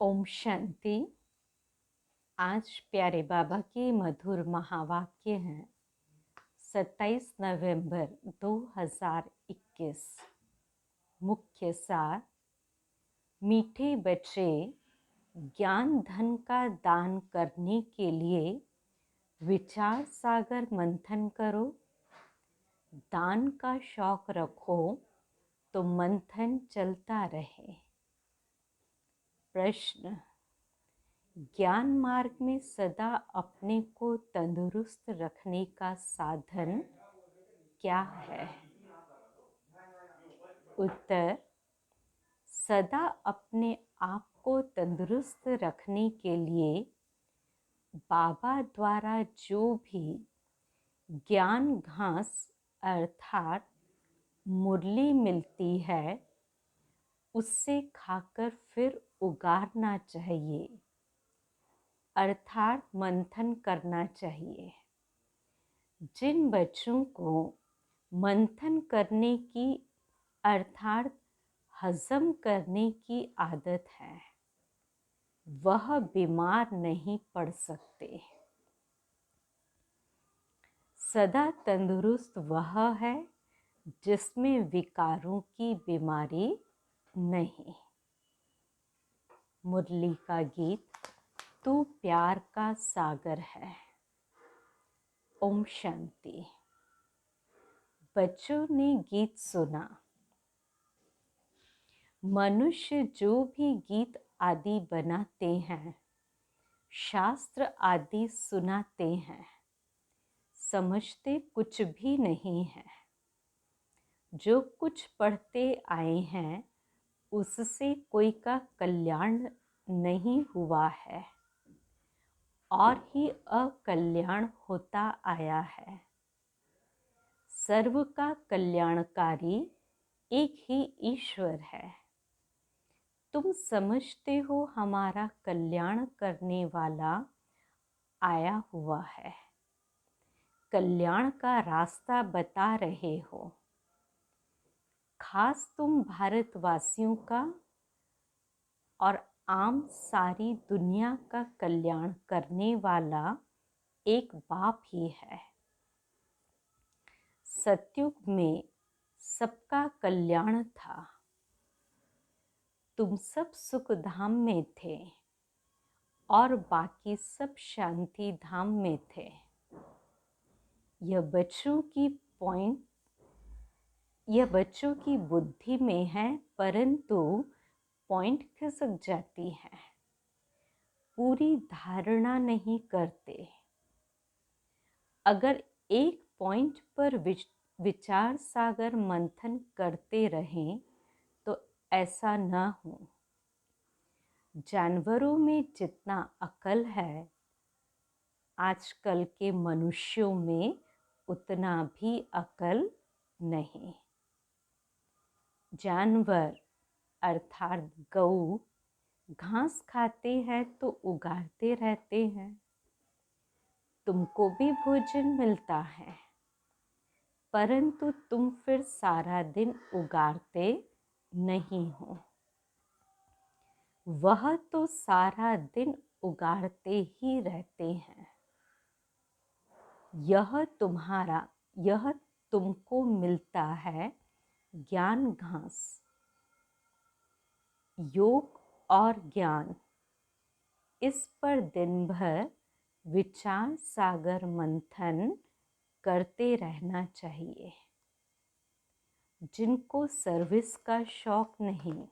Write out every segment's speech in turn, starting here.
ओम शांति। आज प्यारे बाबा के मधुर महावाक्य हैं। 27 नवंबर 2021। मुख्य सार। मीठे बच्चे, ज्ञान धन का दान करने के लिए विचार सागर मंथन करो। दान का शौक रखो तो मंथन चलता रहे। प्रश्न। ज्ञान मार्ग में सदा अपने को तंदुरुस्त रखने का साधन क्या है? उत्तर। सदा अपने आप को तंदुरुस्त रखने के लिए बाबा द्वारा जो भी ज्ञान घास अर्थात मुरली मिलती है, उससे खाकर फिर उगारना चाहिए, अर्थात मंथन करना चाहिए। जिन बच्चों को मंथन करने की अर्थात हजम करने की आदत है, वह बीमार नहीं पड़ सकते। सदा तंदुरुस्त वह है जिसमें विकारों की बीमारी नहीं। मुरली का गीत। तू प्यार का सागर है। ओम शांति। बच्चों ने गीत सुना। मनुष्य जो भी गीत आदि बनाते हैं, शास्त्र आदि सुनाते हैं, समझते कुछ भी नहीं है। जो कुछ पढ़ते आए हैं, उससे कोई का कल्याण नहीं हुआ है और ही अकल्याण होता आया है। सर्व का कल्याणकारी एक ही ईश्वर है। तुम समझते हो हमारा कल्याण करने वाला आया हुआ है, कल्याण का रास्ता बता रहे हो। खास तुम भारतवासियों का और आम सारी दुनिया का कल्याण करने वाला एक बाप ही है। सतयुग में सबका कल्याण था। तुम सब सुख धाम में थे और बाकी सब शांति धाम में थे। यह बच्चों की बुद्धि में है, परंतु पॉइंट खिसक जाती है, पूरी धारणा नहीं करते। अगर एक पॉइंट पर विचार सागर मंथन करते रहें तो ऐसा न हो। जानवरों में जितना अकल है, आजकल के मनुष्यों में उतना भी अकल नहीं। जानवर अर्थात गऊ घास खाते हैं तो उगाते रहते हैं। तुमको भी भोजन मिलता है, परंतु तुम फिर सारा दिन उगाते नहीं हो। वह तो सारा दिन उगाड़ते ही रहते हैं। यह तुमको मिलता है ज्ञान घास। योग और ज्ञान, इस पर दिन भर विचार सागर मंथन करते रहना चाहिए। जिनको सर्विस का शौक नहीं,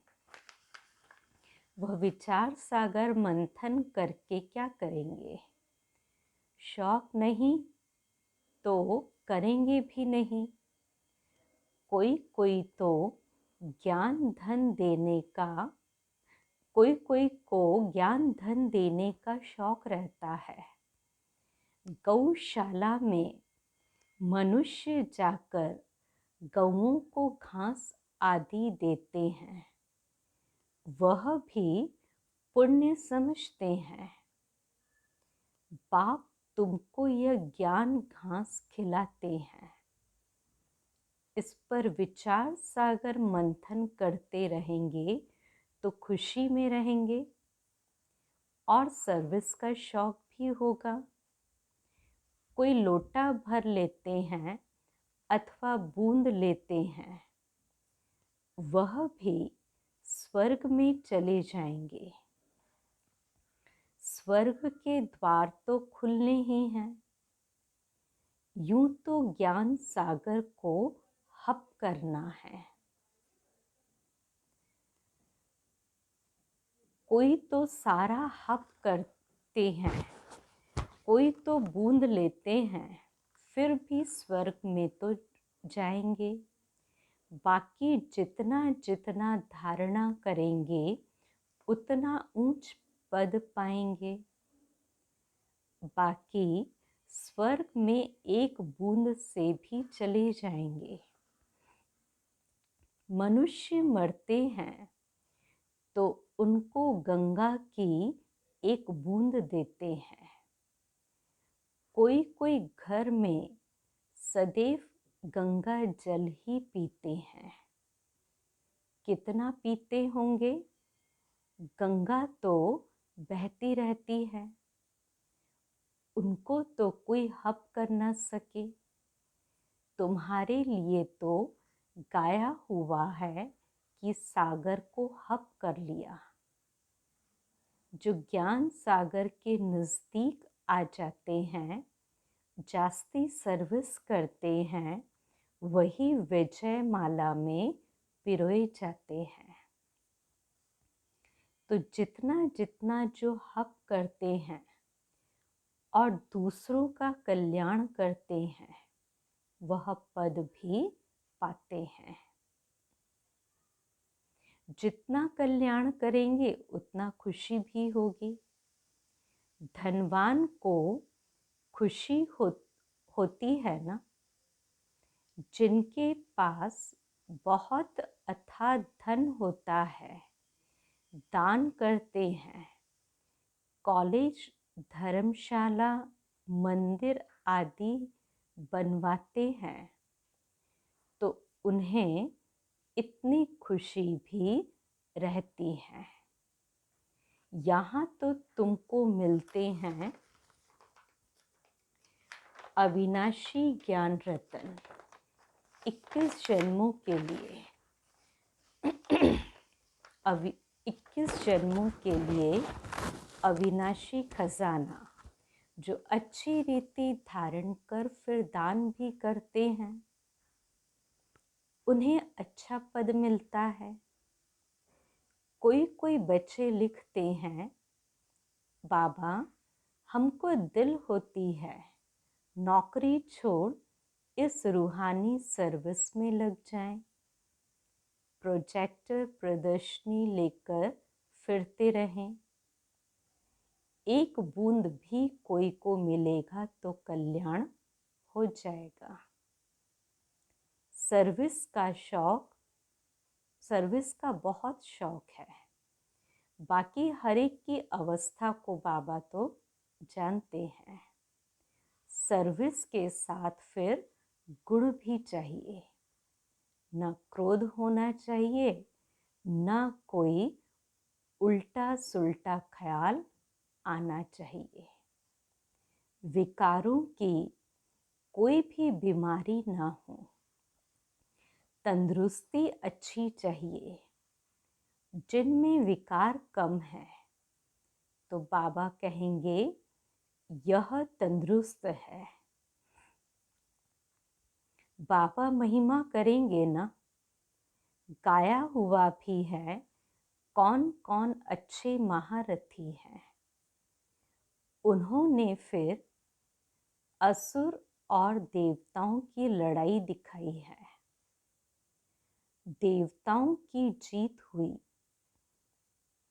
वह विचार सागर मंथन करके क्या करेंगे? शौक नहीं तो करेंगे भी नहीं। कोई कोई तो ज्ञान धन देने का कोई को ज्ञान धन देने का शौक रहता है। गौशाला में मनुष्य जाकर गऊओं को घास आदि देते हैं, वह भी पुण्य समझते हैं। बाप तुमको यह ज्ञान घास खिलाते हैं। इस पर विचार सागर मंथन करते रहेंगे तो खुशी में रहेंगे। और सर्विस का शौक भी होगा। कोई लोटा भर लेते हैं अथवा बूंद लेते हैं, वह भी स्वर्ग में चले जाएंगे। स्वर्ग के द्वार तो खुलने ही हैं। यूं तो ज्ञान सागर को हप करना है। कोई तो सारा हप करते हैं, कोई तो बूंद लेते हैं, फिर भी स्वर्ग में तो जाएंगे। बाकी जितना जितना धारणा करेंगे उतना ऊंच पद पाएंगे। बाकी स्वर्ग में एक बूंद से भी चले जाएंगे। मनुष्य मरते हैं तो उनको गंगा की एक बूंद देते हैं। कोई कोई घर में सदैव गंगा जल ही पीते हैं। कितना पीते होंगे? गंगा तो बहती रहती है, उनको तो कोई हप कर न सके। तुम्हारे लिए तो गाया हुआ है कि सागर को हप कर लिया। जो ज्ञान सागर के नज़दीक आ जाते हैं, जास्ती सर्विस करते हैं, वही विजय माला में पिरोए जाते हैं। तो जितना जितना जो हप करते हैं और दूसरों का कल्याण करते हैं, वह पद भी पाते हैं। जितना कल्याण करेंगे उतना खुशी भी होगी। धनवान को खुशी होती है ना। जिनके पास बहुत अथाह धन होता है, दान करते हैं, कॉलेज, धर्मशाला, मंदिर आदि बनवाते हैं, तो उन्हें इतनी खुशी भी रहती है। यहाँ तो तुमको मिलते हैं अविनाशी ज्ञान रतन 21 जन्मों के लिए। 21 जन्मों के लिए अविनाशी खजाना, जो अच्छी रीति धारण कर फिर दान भी करते हैं, उन्हें अच्छा पद मिलता है। कोई कोई बच्चे लिखते हैं, बाबा हमको दिल होती है नौकरी छोड़ इस रूहानी सर्विस में लग जाएं। प्रोजेक्टर प्रदर्शनी लेकर फिरते रहें। एक बूंद भी कोई को मिलेगा तो कल्याण हो जाएगा। सर्विस का बहुत शौक है। बाकी हर एक की अवस्था को बाबा तो जानते हैं। सर्विस के साथ फिर गुण भी चाहिए। न क्रोध होना चाहिए, न कोई उल्टा सुल्टा ख्याल आना चाहिए। विकारों की कोई भी बीमारी ना हो। तंदुरुस्ती अच्छी चाहिए। जिनमें विकार कम है तो बाबा कहेंगे यह तंदुरुस्त है। बाबा महिमा करेंगे ना। गाया हुआ भी है, कौन कौन अच्छे महारथी हैं। उन्होंने फिर असुर और देवताओं की लड़ाई दिखाई है। देवताओं की जीत हुई,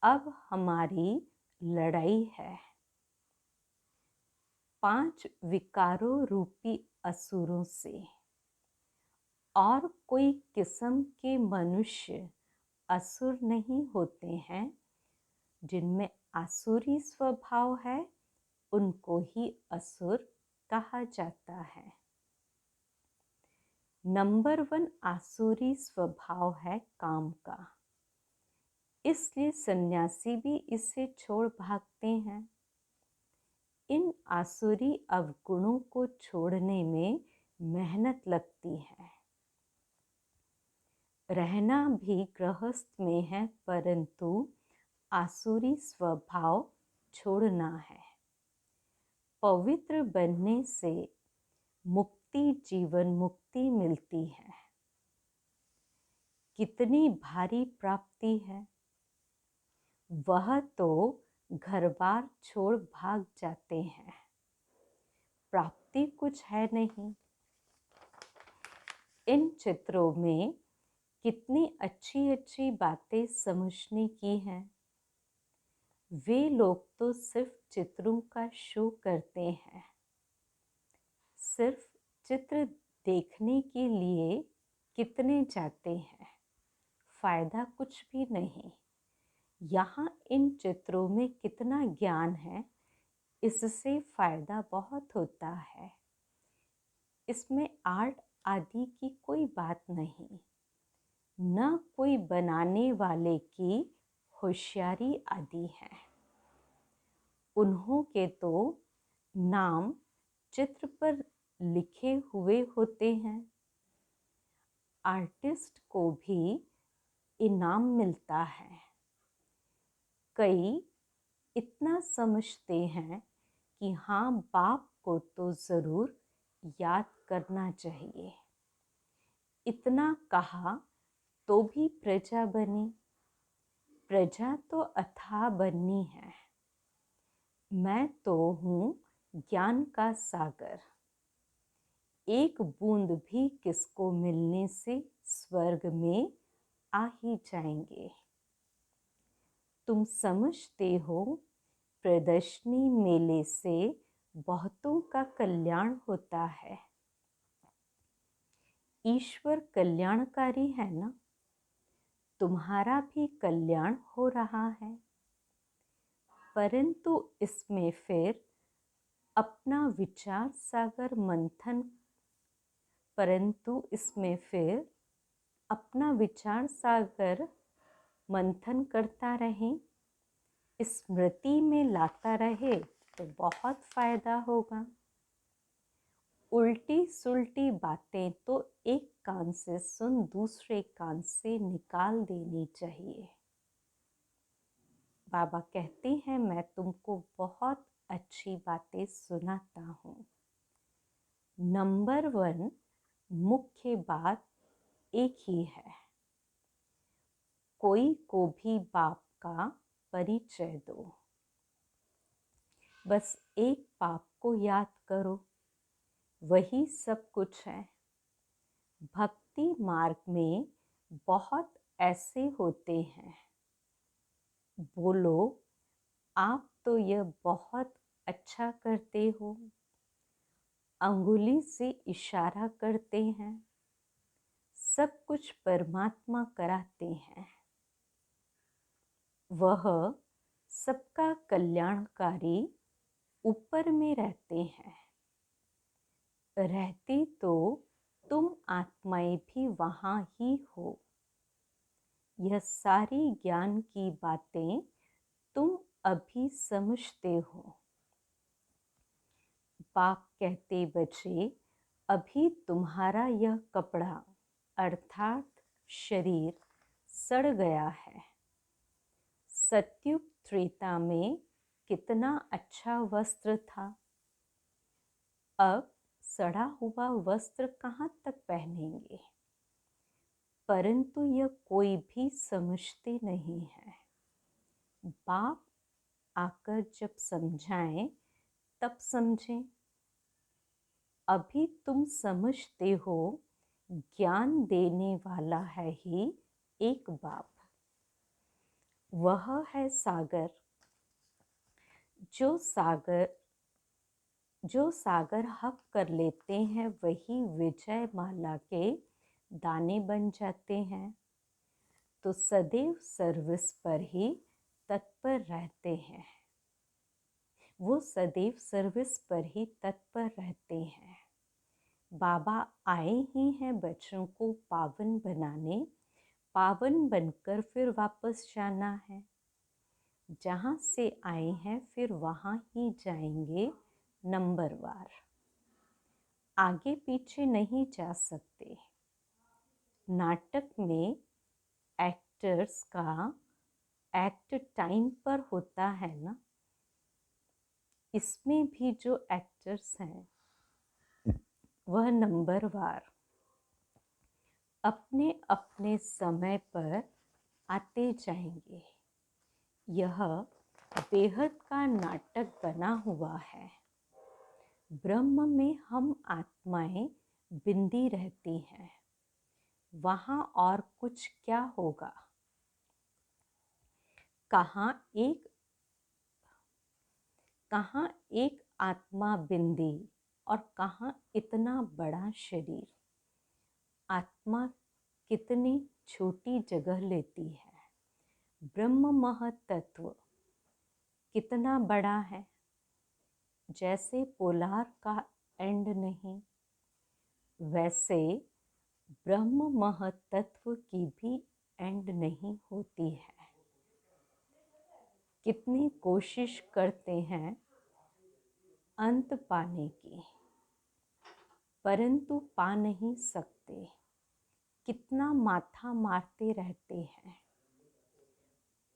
अब हमारी लड़ाई है। 5 विकारों रूपी असुरों से। और कोई किस्म के मनुष्य असुर नहीं होते हैं। जिनमें आसुरी स्वभाव है उनको ही असुर कहा जाता है। नंबर 1 आसुरी स्वभाव है काम का। इसलिए सन्यासी भी इसे छोड़ भागते हैं। इन आसुरी अवगुणों को छोड़ने में मेहनत लगती है। रहना भी गृहस्थ में है, परंतु आसुरी स्वभाव छोड़ना है। पवित्र बनने से मुक्ति, जीवन मुक्ति मिलती है। कितनी भारी प्राप्ति है। वह तो घर बार छोड़ भाग जाते हैं, प्राप्ति कुछ है नहीं। इन चित्रों में कितनी अच्छी अच्छी बातें समझने की हैं। वे लोग तो सिर्फ चित्रों का शो करते हैं, सिर्फ चित्र देखने के लिए कितने जाते हैं, फायदा कुछ भी नहीं। यहाँ इन चित्रों में कितना ज्ञान है, इससे फायदा बहुत होता है। इसमें आर्ट आदि की कोई बात नहीं, न कोई बनाने वाले की होशियारी आदि है। उन्हों के तो नाम चित्र पर लिखे हुए होते हैं। आर्टिस्ट को भी इनाम मिलता है। कई इतना समझते हैं कि हाँ, बाप को तो ज़रूर याद करना चाहिए। इतना कहा तो भी प्रजा बनी। प्रजा तो अथाह बननी है। मैं तो हूँ ज्ञान का सागर। एक बूंद भी किसको मिलने से स्वर्ग में आ ही जाएंगे। तुम समझते हो प्रदर्शनी मेले से बहुतों का कल्याण होता है। ईश्वर कल्याणकारी है ना, तुम्हारा भी कल्याण हो रहा है। परंतु इसमें फिर अपना विचार सागर मंथन मंथन करता रहे, स्मृति में लाता रहे तो बहुत फायदा होगा। उल्टी सुल्टी बातें तो एक कान से सुन दूसरे कान से निकाल देनी चाहिए। बाबा कहते हैं, मैं तुमको बहुत अच्छी बातें सुनाता हूँ। नंबर 1 मुख्य बात एक ही है, कोई को भी बाप का परिचय दो। बस एक बाप को याद करो, वही सब कुछ है। भक्ति मार्ग में बहुत ऐसे होते हैं, बोलो आप तो यह बहुत अच्छा करते हो, अंगुली से इशारा करते हैं, सब कुछ परमात्मा कराते हैं। वह सबका कल्याणकारी ऊपर में रहते हैं। रहते तो तुम आत्माएं भी वहाँ ही हो। यह सारी ज्ञान की बातें तुम अभी समझते हो। बाप कहते बच्चे, अभी तुम्हारा यह कपड़ा अर्थात शरीर सड़ गया है। सत्युग त्रेता में कितना अच्छा वस्त्र था, अब सड़ा हुआ वस्त्र कहाँ तक पहनेंगे। परंतु यह कोई भी समझते नहीं है। बाप आकर जब समझाएं तब समझें। अभी तुम समझते हो, ज्ञान देने वाला है ही एक बाप, वह है सागर। जो सागर हक कर लेते हैं वही विजय माला के दाने बन जाते हैं। तो सदैव सर्विस पर ही तत्पर रहते हैं। वो सदैव सर्विस पर ही तत्पर रहते हैं। बाबा आए ही हैं बच्चों को पावन बनाने, पावन बनकर फिर वापस जाना है। जहाँ से आए हैं फिर वहाँ ही जाएंगे नंबरवार। आगे पीछे नहीं जा सकते। नाटक में एक्टर्स का एक्ट टाइम पर होता है ना, इसमें भी जो एक्टर्स हैं वह नंबरवार अपने अपने समय पर आते जाएंगे। यह बेहद का नाटक बना हुआ है। ब्रह्म में हम आत्माएं बिंदी रहती हैं, वहाँ और कुछ क्या होगा। कहाँ एक आत्मा बिंदी और कहाँ इतना बड़ा शरीर। आत्मा कितनी छोटी जगह लेती है, ब्रह्म महतत्व कितना बड़ा है। जैसे पोलार का एंड नहीं, वैसे ब्रह्म महतत्व की भी एंड नहीं होती है। कितनी कोशिश करते हैं अंत पाने की, परंतु पा नहीं सकते। कितना माथा मारते रहते हैं,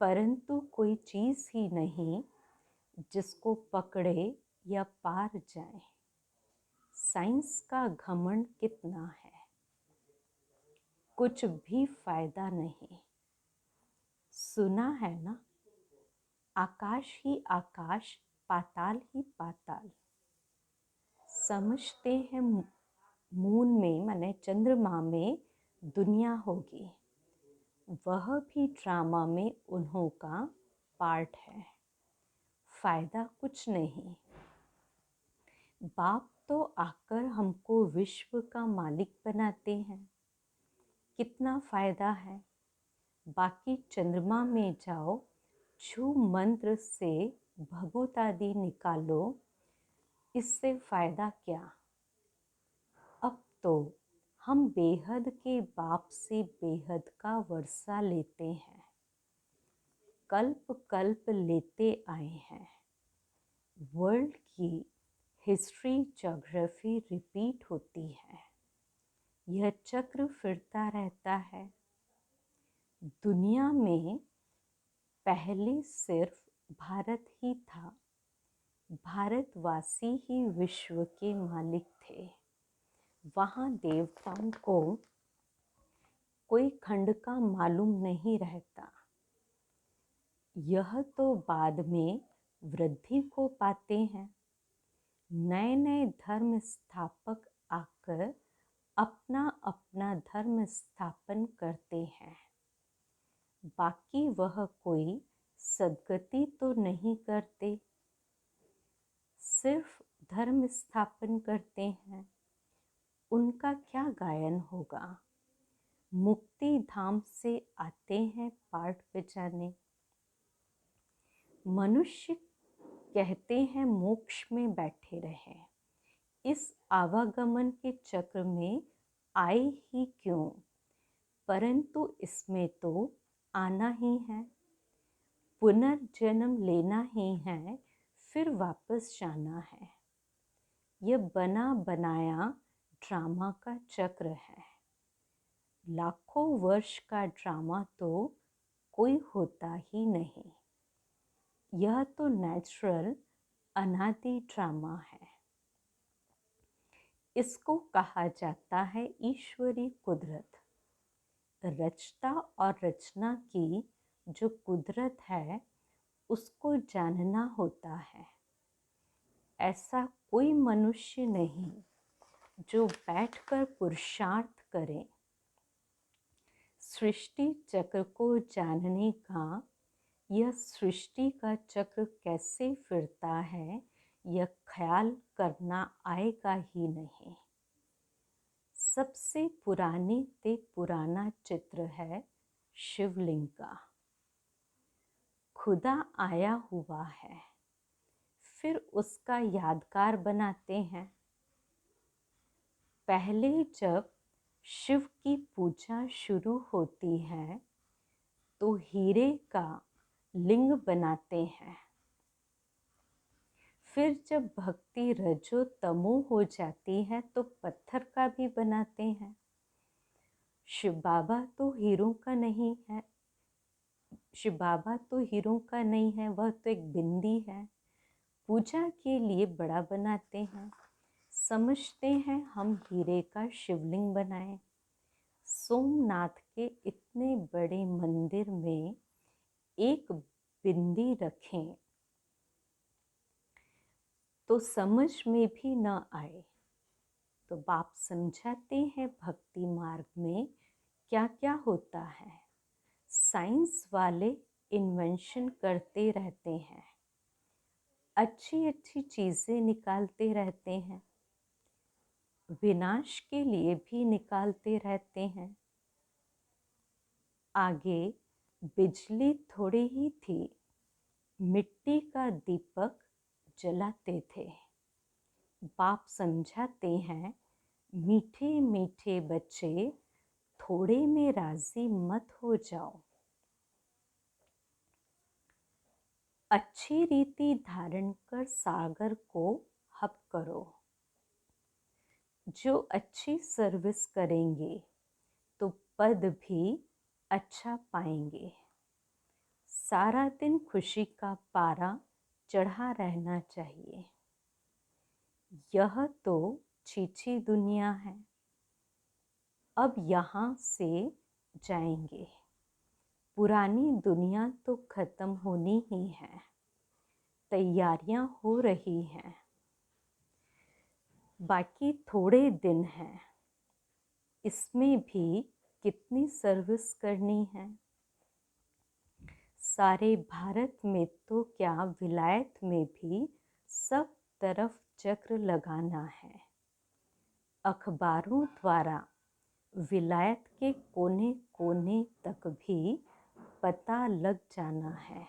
परंतु कोई चीज़ ही नहीं जिसको पकड़े या पार जाए। साइंस का घमंड कितना है, कुछ भी फायदा नहीं। सुना है ना, आकाश ही आकाश, पाताल ही पाताल। समझते हैं मून में माने चंद्रमा में दुनिया होगी, वह भी ड्रामा में उन्हों का पार्ट है। फायदा कुछ नहीं। बाप तो आकर हमको विश्व का मालिक बनाते हैं, कितना फायदा है। बाकी चंद्रमा में जाओ, छू मंत्र से भभूत आदि निकालो, इससे फायदा क्या। अब तो हम बेहद के बाप से बेहद का वर्षा लेते हैं, कल्प कल्प लेते आए हैं। वर्ल्ड की हिस्ट्री ज्योग्राफी रिपीट होती है, यह चक्र फिरता रहता है। दुनिया में पहले सिर्फ भारत ही था, भारतवासी ही विश्व के मालिक थे। वहाँ देवताओं को कोई खंड का मालूम नहीं रहता। यह तो बाद में वृद्धि को पाते हैं। नए नए धर्म स्थापक आकर अपना अपना धर्म स्थापन करते हैं। बाकी वह कोई सद्गति तो नहीं करते, सिर्फ धर्म स्थापन करते हैं। उनका क्या गायन होगा। मुक्ति धाम से आते हैं पाठ बजाने। मनुष्य कहते हैं मोक्ष में बैठे रहे, इस आवागमन के चक्र में आए ही क्यों, परंतु इसमें तो आना ही है, पुनर्जन्म लेना ही है, फिर वापस जाना है। यह बना बनाया ड्रामा का चक्र है। लाखों वर्ष का ड्रामा तो कोई होता ही नहीं। यह तो नेचुरल अनादि ड्रामा है। इसको कहा जाता है ईश्वरी कुदरत। रचता और रचना की जो कुदरत है उसको जानना होता है। ऐसा कोई मनुष्य नहीं जो बैठकर पुरुषार्थ करे। सृष्टि चक्र को जानने का, यह सृष्टि का चक्र कैसे फिरता है, यह ख्याल करना आएगा ही नहीं। सबसे पुराने से पुराना चित्र है शिवलिंग का। खुदा आया हुआ है, फिर उसका यादगार बनाते हैं। पहले जब शिव की पूजा शुरू होती है तो हीरे का लिंग बनाते हैं। फिर जब भक्ति रजो तमो हो जाती है तो पत्थर का भी बनाते हैं। शिव बाबा तो हीरों का नहीं है, शिव बाबा तो हीरों का नहीं है, वह तो एक बिंदी है। पूजा के लिए बड़ा बनाते हैं, समझते हैं हम हीरे का शिवलिंग बनाएं। सोमनाथ के इतने बड़े मंदिर में एक बिंदी रखें तो समझ में भी न आए। तो बाप समझाते हैं भक्ति मार्ग में क्या क्या होता है। साइंस वाले इन्वेंशन करते रहते हैं, अच्छी अच्छी चीज़ें निकालते रहते हैं, विनाश के लिए भी निकालते रहते हैं। आगे बिजली थोड़ी ही थी, मिट्टी का दीपक जलाते थे। बाप समझाते हैं, मीठे मीठे बच्चे थोड़े में राजी मत हो जाओ। अच्छी रीति धारण कर सागर को हप करो। जो अच्छी सर्विस करेंगे तो पद भी अच्छा पाएंगे। सारा दिन खुशी का पारा चढ़ा रहना चाहिए। यह तो छीछी दुनिया है, अब यहाँ से जाएंगे। पुरानी दुनिया तो खत्म होनी ही है, तैयारियां हो रही हैं। बाकी थोड़े दिन हैं, इसमें भी कितनी सर्विस करनी है। सारे भारत में तो क्या विलायत में भी सब तरफ चक्र लगाना है। अखबारों द्वारा विलायत के कोने कोने तक भी पता लग जाना है।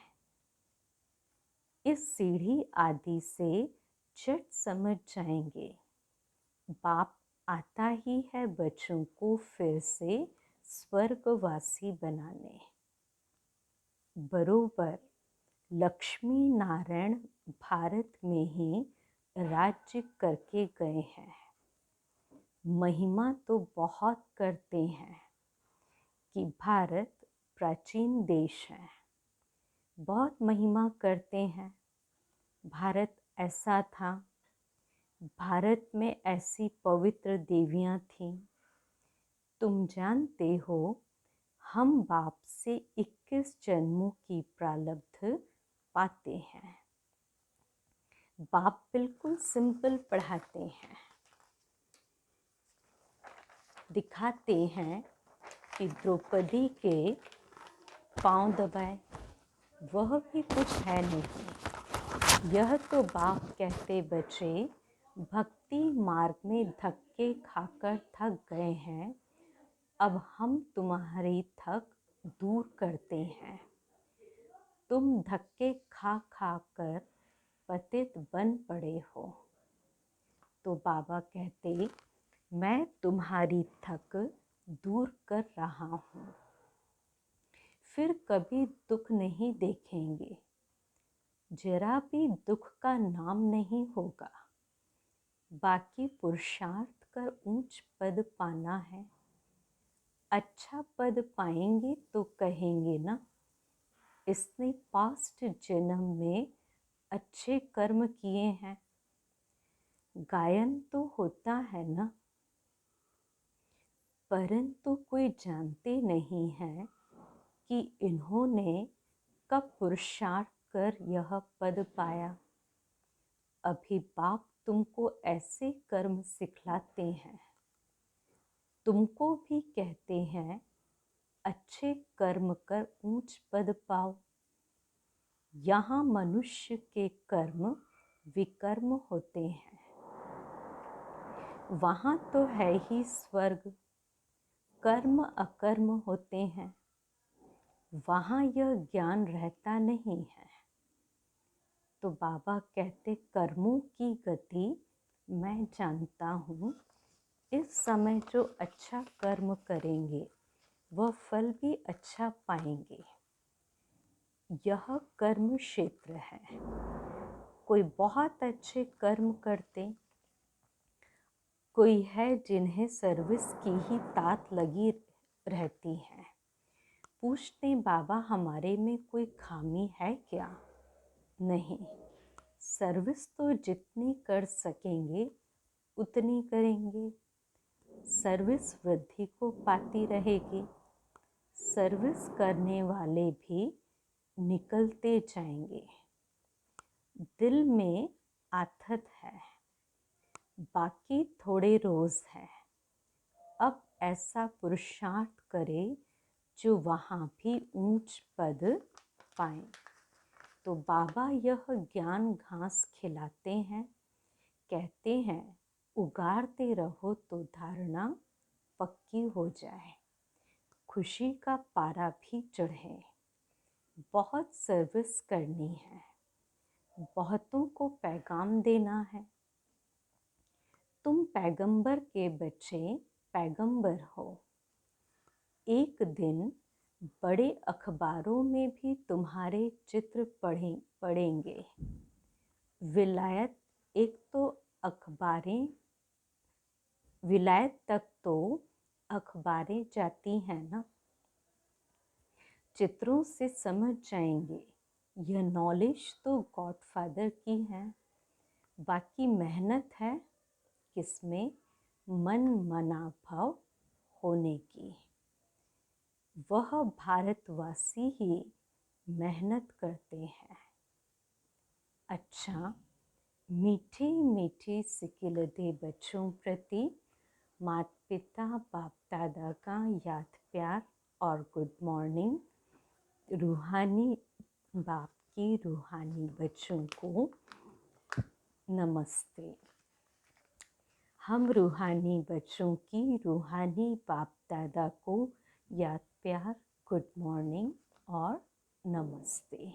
इस सीढ़ी आदि से झट समझ जाएंगे, बाप आता ही है बच्चों को फिर से स्वर्गवासी बनाने। बरोबर लक्ष्मी नारायण भारत में ही राज्य करके गए हैं। महिमा तो बहुत करते हैं कि भारत प्राचीन देश है, बहुत महिमा करते हैं। भारत ऐसा था, भारत में ऐसी पवित्र देवियां थीं। तुम जानते हो, हम बाप से 21 जन्मों की प्रारब्ध पाते हैं। बाप बिल्कुल सिंपल पढ़ाते हैं, दिखाते हैं कि द्रौपदी के पांव दबाए, वह भी कुछ है नहीं। यह तो बाप कहते बच्चे भक्ति मार्ग में धक्के खाकर थक गए हैं, अब हम तुम्हारी थक दूर करते हैं। तुम धक्के खा खा कर पतित बन पड़े हो। तो बाबा कहते, मैं तुम्हारी थक दूर कर रहा हूँ। फिर कभी दुख नहीं देखेंगे, जरा भी दुख का नाम नहीं होगा। बाकी पुरुषार्थ कर ऊंच पद पाना है। अच्छा पद पाएंगे तो कहेंगे ना, इसने पास्ट जन्म में अच्छे कर्म किए हैं। गायन तो होता है ना, परंतु कोई जानते नहीं है कि इन्होंने कब पुरुषार्थ कर यह पद पाया। अभी बाप तुमको ऐसे कर्म सिखलाते हैं, तुमको भी कहते हैं अच्छे कर्म कर ऊंच पद पाओ। यहाँ मनुष्य के कर्म विकर्म होते हैं, वहाँ तो है ही स्वर्ग, कर्म अकर्म होते हैं, वहाँ यह ज्ञान रहता नहीं है। तो बाबा कहते कर्मों की गति मैं जानता हूँ, इस समय जो अच्छा कर्म करेंगे वह फल भी अच्छा पाएंगे। यह कर्म क्षेत्र है। कोई बहुत अच्छे कर्म करते, कोई है जिन्हें सर्विस की ही तात लगी रहती है। पूछते बाबा हमारे में कोई खामी है क्या? नहीं, सर्विस तो जितनी कर सकेंगे उतनी करेंगे। सर्विस वृद्धि को पाती रहेगी। सर्विस करने वाले भी निकलते जाएंगे। दिल में आथत है, बाकी थोड़े रोज है। अब ऐसा पुरुषार्थ करे जो वहाँ भी ऊंच पद पाए। तो बाबा यह ज्ञान घास खिलाते हैं, कहते हैं उगाड़ते रहो तो धारणा पक्की हो जाए, खुशी का पारा भी चढ़े। बहुत सर्विस करनी है, बहुतों को पैगाम देना है। तुम पैगंबर के बच्चे पैगंबर हो। एक दिन बड़े अखबारों में भी तुम्हारे चित्र पढ़ेंगे। विलायत एक तो अखबारें, विलायत तक तो अखबारें जाती हैं ना। चित्रों से समझ जाएंगे यह नॉलेज तो गॉडफादर की है। बाकी मेहनत है किसमें? मन मनाभव होने की। वह भारतवासी ही मेहनत करते हैं। अच्छा, मीठे मीठे सिकिलदे बच्चों प्रति माता पिता बाप दादा का याद प्यार और गुड मॉर्निंग। रूहानी बाप की रूहानी बच्चों को नमस्ते। हम रूहानी बच्चों की रूहानी बाप दादा को याद प्यार, गुड मॉर्निंग और नमस्ते।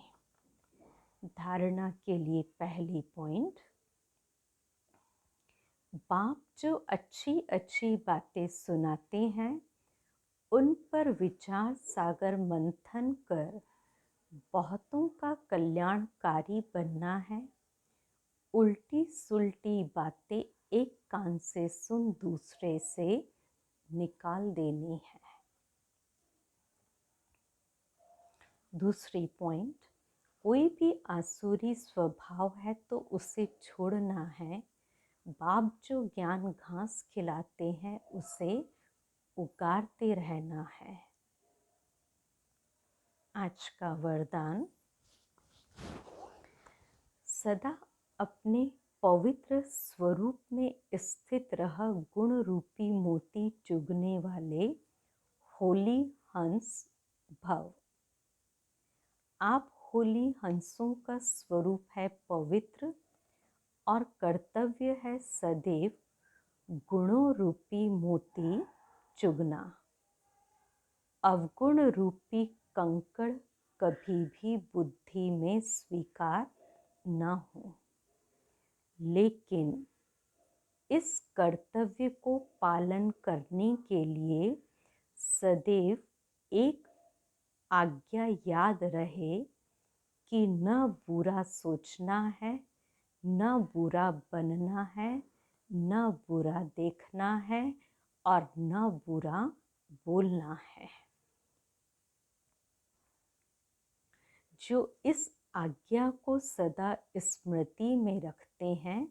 धारणा के लिए पहली पॉइंट, बाप जो अच्छी अच्छी बातें सुनाते हैं उन पर विचार सागर मंथन कर बहुतों का कल्याणकारी बनना है। उल्टी सुल्टी बातें एक कान से सुन दूसरे से निकाल देनी है। दूसरी पॉइंट, कोई भी आसुरी स्वभाव है तो उसे छोड़ना है। बाप जो ज्ञान घास खिलाते हैं उसे उगाड़ते रहना है। आज का वरदान, सदा अपने पवित्र स्वरूप में स्थित रह गुण रूपी मोती चुगने वाले होली हंस भव। आप होली हंसों का स्वरूप है पवित्र और कर्तव्य है सदैव गुणों रूपी मोती चुगना। अवगुण रूपी कंकड़ कभी भी बुद्धि में स्वीकार न हो, लेकिन इस कर्तव्य को पालन करने के लिए सदैव एक आज्ञा याद रहे कि न बुरा सोचना है, न बुरा बनना है, न बुरा देखना है और न बुरा बोलना है। जो इस आज्ञा को सदा स्मृति में रखते हैं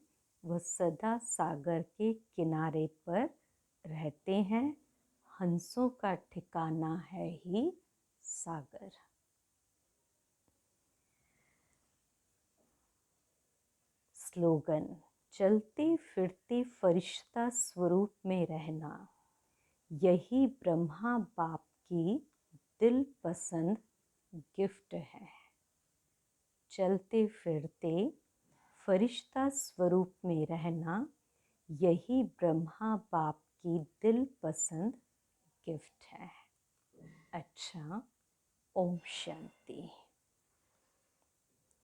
वह सदा सागर के किनारे पर रहते हैं। हंसों का ठिकाना है ही सागर। स्लोगन, चलते फिरते फरिश्ता स्वरूप में रहना, यही ब्रह्मा बाप की दिल पसंद गिफ्ट है। चलते फिरते फरिश्ता स्वरूप में रहना, यही ब्रह्मा बाप की दिल पसंद गिफ्ट है। अच्छा, ओम शांति।